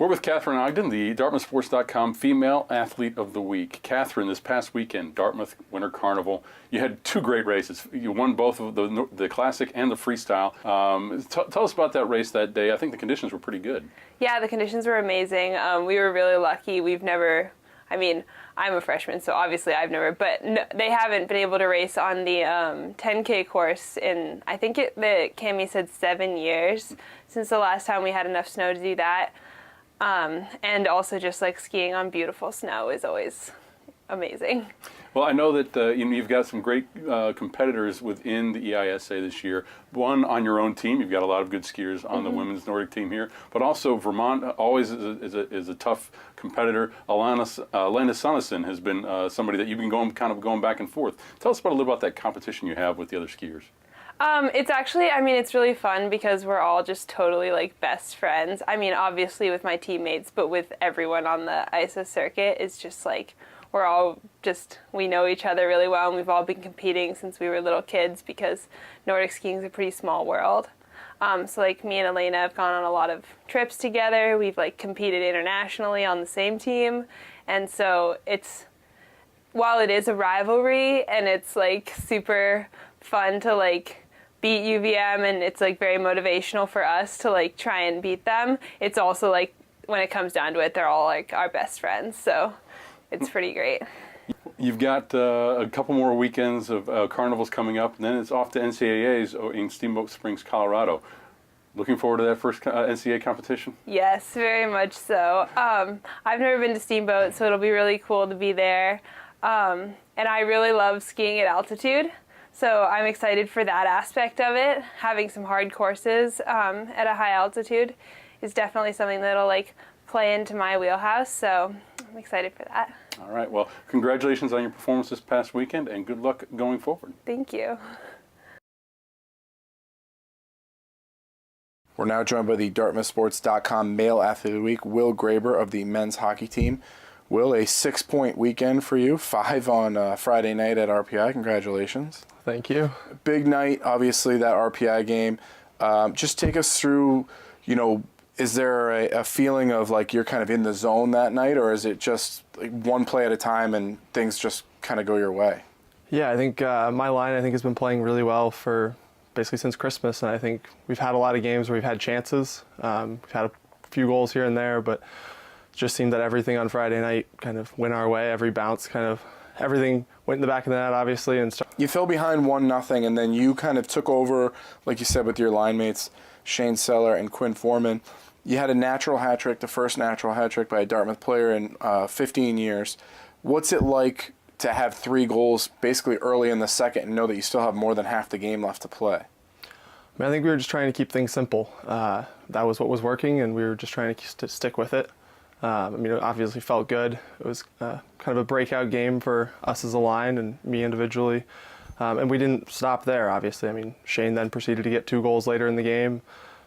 We're with Katharine Ogden, the DartmouthSports.com Female Athlete of the Week. Katharine, this past weekend, Dartmouth Winter Carnival, you had two great races. You won both of the Classic and the Freestyle. Tell us about that race that day. I think the conditions were pretty good. Yeah, the conditions were amazing. We were really lucky. We've never, I mean, I'm a freshman, so obviously I've never, but no, they haven't been able to race on the 10K course in, I think Cammie said 7 years since the last time we had enough snow to do that. And also just like skiing on beautiful snow is always amazing. Well, I know that you've got some great competitors within the EISA this year. One on your own team, you've got a lot of good skiers on the women's Nordic team here, but also Vermont always is a tough competitor. Elena Sonneson has been somebody that you've been going back and forth. Tell us a little about that competition you have with the other skiers. It's actually, I mean, it's really fun because we're all just totally like best friends. I mean, obviously with my teammates, but with everyone on the ISA circuit, it's just like, we're all just, we know each other really well, and we've all been competing since we were little kids because Nordic skiing is a pretty small world. So like me and Elena have gone on a lot of trips together. We've like competed internationally on the same team. And so it's, while it is a rivalry and it's like super fun to like beat UVM, and it's like very motivational for us to like try and beat them, it's also like when it comes down to it, they're all like our best friends, so it's pretty great. You've got a couple more weekends of carnivals coming up, and then it's off to NCAAs in Steamboat Springs, Colorado. Looking forward to that first NCAA competition? Yes, very much so. I've never been to Steamboat, so it'll be really cool to be there. And I really love skiing at altitude. So I'm excited for that aspect of it. Having some hard courses at a high altitude is definitely something that'll like play into my wheelhouse. So I'm excited for that. All right. Well, congratulations on your performance this past weekend, and good luck going forward. Thank you. We're now joined by the DartmouthSports.com Male Athlete of the Week, Will Graber of the men's hockey team. Will, a 6-point weekend for you, 5 on Friday night at RPI. Congratulations. Thank you. Big night, obviously, that RPI game. Just take us through, you know, is there a feeling of like you're kind of in the zone that night, or is it just like one play at a time and things just kind of go your way? Yeah, I think my line has been playing really well for basically since Christmas, and I think we've had a lot of games where we've had chances. We've had a few goals here and there, but it just seemed that everything on Friday night kind of went our way. Every bounce kind of, everything went in the back of the net, obviously. And you fell behind 1-0, and then you kind of took over, like you said, with your line mates, Shane Seller and Quinn Foreman. You had a natural hat trick, the first natural hat trick by a Dartmouth player in 15 years. What's it like to have 3 goals basically early in the second and know that you still have more than half the game left to play? I think we were just trying to keep things simple. That was what was working, and we were just trying to stick with it. I mean, it obviously felt good. It was kind of a breakout game for us as a line and me individually. And we didn't stop there, obviously. I mean, Shane then proceeded to get 2 goals later in the game,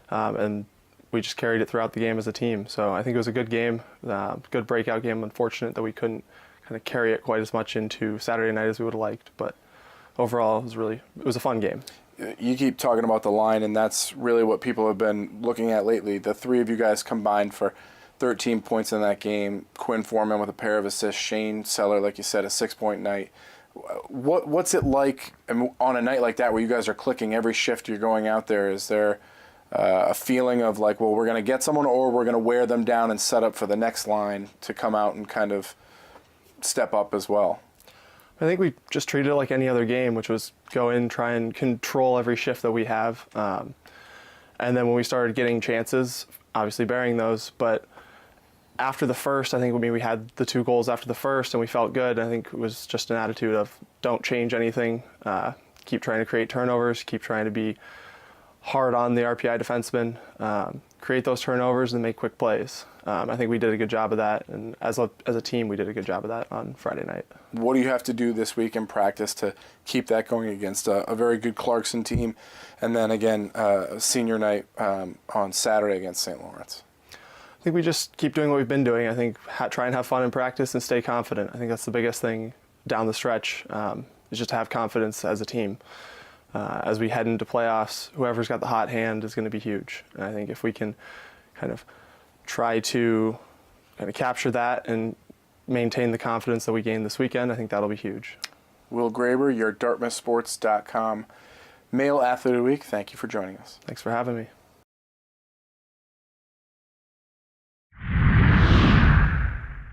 and we just carried it throughout the game as a team. So I think it was a good game, good breakout game. Unfortunate that we couldn't kind of carry it quite as much into Saturday night as we would have liked, but overall it was a fun game. You keep talking about the line, and that's really what people have been looking at lately. The 3 of you guys combined for 13 points in that game. Quinn Foreman with a pair of assists. Shane Seller, like you said, a 6-point night. What's it like on a night like that where you guys are clicking every shift you're going out there? Is there a feeling of like, well, we're going to get someone, or we're going to wear them down and set up for the next line to come out and kind of step up as well? I think we just treated it like any other game, which was go in, try and control every shift that we have. And then when we started getting chances, obviously bearing those, but after the first, I think we had the 2 goals after the first and we felt good. I think it was just an attitude of don't change anything, keep trying to create turnovers, keep trying to be hard on the RPI defensemen, create those turnovers and make quick plays. I think we did a good job of that, and as a team, we did a good job of that on Friday night. What do you have to do this week in practice to keep that going against a very good Clarkson team, and then again, senior night on Saturday against St. Lawrence? I think we just keep doing what we've been doing. I think try and have fun in practice and stay confident. I think that's the biggest thing down the stretch, is just to have confidence as a team. As we head into playoffs, whoever's got the hot hand is going to be huge. And I think if we can kind of try to kind of capture that and maintain the confidence that we gained this weekend. I think that'll be huge. Will Graber, your DartmouthSports.com Male Athlete of the Week, thank you for joining us. Thanks for having me.